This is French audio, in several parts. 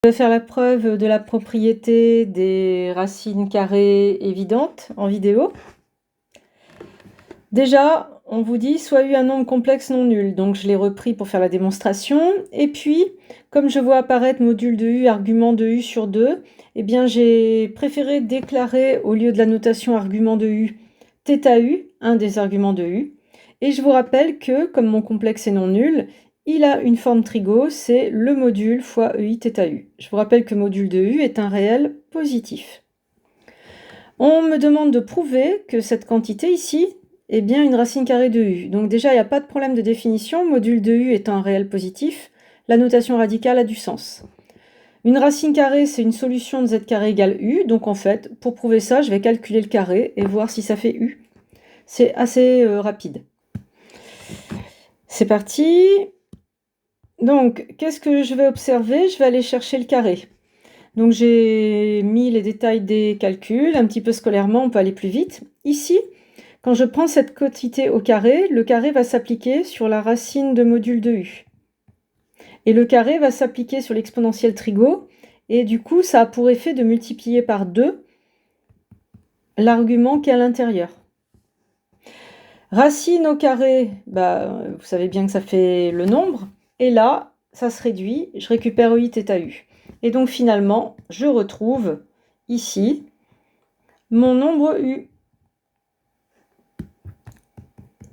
Je vais faire la preuve de la propriété des racines carrées évidentes en vidéo. Déjà, on vous dit soit U un nombre complexe non nul, donc je l'ai repris pour faire la démonstration. Et puis, comme je vois apparaître module de U, argument de U sur 2, eh bien j'ai préféré déclarer au lieu de la notation argument de U, θU, un des arguments de U. Et je vous rappelle que, comme mon complexe est non nul, il a une forme trigo, c'est le module fois EI θU. Je vous rappelle que module de U est un réel positif. On me demande de prouver que cette quantité ici est bien une racine carrée de U. Donc déjà, il n'y a pas de problème de définition, module de U étant un réel positif, la notation radicale a du sens. Une racine carrée, c'est une solution de z carré égale U, donc en fait, pour prouver ça, je vais calculer le carré et voir si ça fait U. C'est assez rapide. C'est parti. Donc, qu'est-ce que je vais observer? Je vais aller chercher le carré. Donc, j'ai mis les détails des calculs, un petit peu scolairement, on peut aller plus vite. Ici, quand je prends cette quantité au carré, le carré va s'appliquer sur la racine de module de U. Et le carré va s'appliquer sur l'exponentielle trigo, et du coup, ça a pour effet de multiplier par 2 l'argument qui est à l'intérieur. Racine au carré, vous savez bien que ça fait le nombre. Et là, ça se réduit, je récupère EI θU. Et donc finalement, je retrouve ici mon nombre U.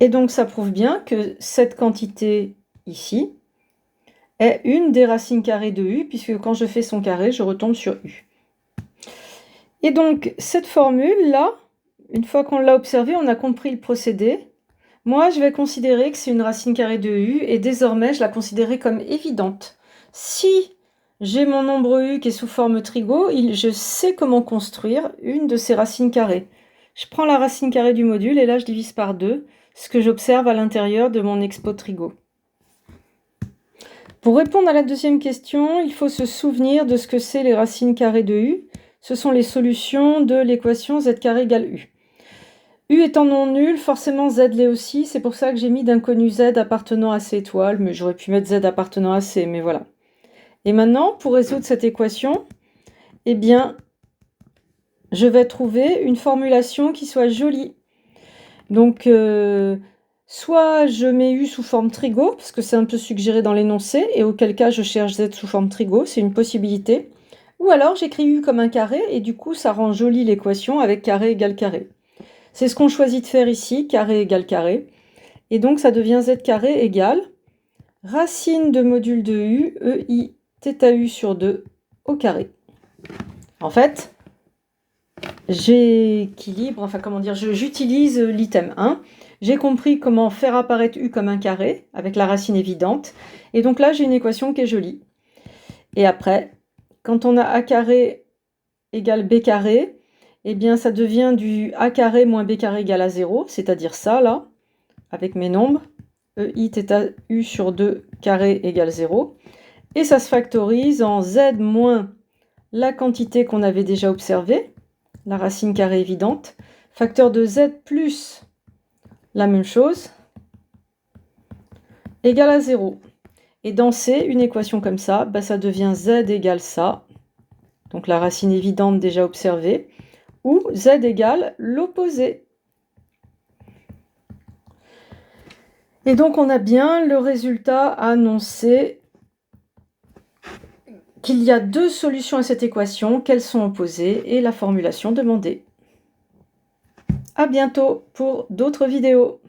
Et donc ça prouve bien que cette quantité ici est une des racines carrées de U, puisque quand je fais son carré, je retombe sur U. Et donc cette formule-là, une fois qu'on l'a observée, on a compris le procédé. Moi, je vais considérer que c'est une racine carrée de U et désormais, je la considérerai comme évidente. Si j'ai mon nombre U qui est sous forme trigo, je sais comment construire une de ces racines carrées. Je prends la racine carrée du module et là, je divise par 2, ce que j'observe à l'intérieur de mon expo trigo. Pour répondre à la deuxième question, il faut se souvenir de ce que c'est les racines carrées de U. Ce sont les solutions de l'équation z carré égale U. U étant non nul, forcément Z l'est aussi, c'est pour ça que j'ai mis d'inconnu Z appartenant à C étoile, mais j'aurais pu mettre Z appartenant à C, mais voilà. Et maintenant, pour résoudre cette équation, eh bien, je vais trouver une formulation qui soit jolie. Donc, soit je mets U sous forme trigo, parce que c'est un peu suggéré dans l'énoncé, et auquel cas je cherche Z sous forme trigo, c'est une possibilité. Ou alors j'écris U comme un carré, et du coup ça rend jolie l'équation avec carré égale carré. C'est ce qu'on choisit de faire ici, carré égale carré. Et donc, ça devient z carré égale racine de module de U, EI θU sur 2 au carré. En fait, j'utilise l'item 1. J'ai compris comment faire apparaître U comme un carré avec la racine évidente. Et donc là, j'ai une équation qui est jolie. Et après, quand on a A carré égale B carré, eh bien, ça devient du A carré moins B carré égale à 0, c'est-à-dire ça, là, avec mes nombres, EI θU sur 2 carré égale 0. Et ça se factorise en Z moins la quantité qu'on avait déjà observée, la racine carrée évidente, facteur de Z plus la même chose, égale à 0. Et dans C, une équation comme ça, ça devient Z égale ça, donc la racine évidente déjà observée, ou Z égale l'opposé. Et donc on a bien le résultat annoncé qu'il y a deux solutions à cette équation, qu'elles sont opposées, et la formulation demandée. À bientôt pour d'autres vidéos.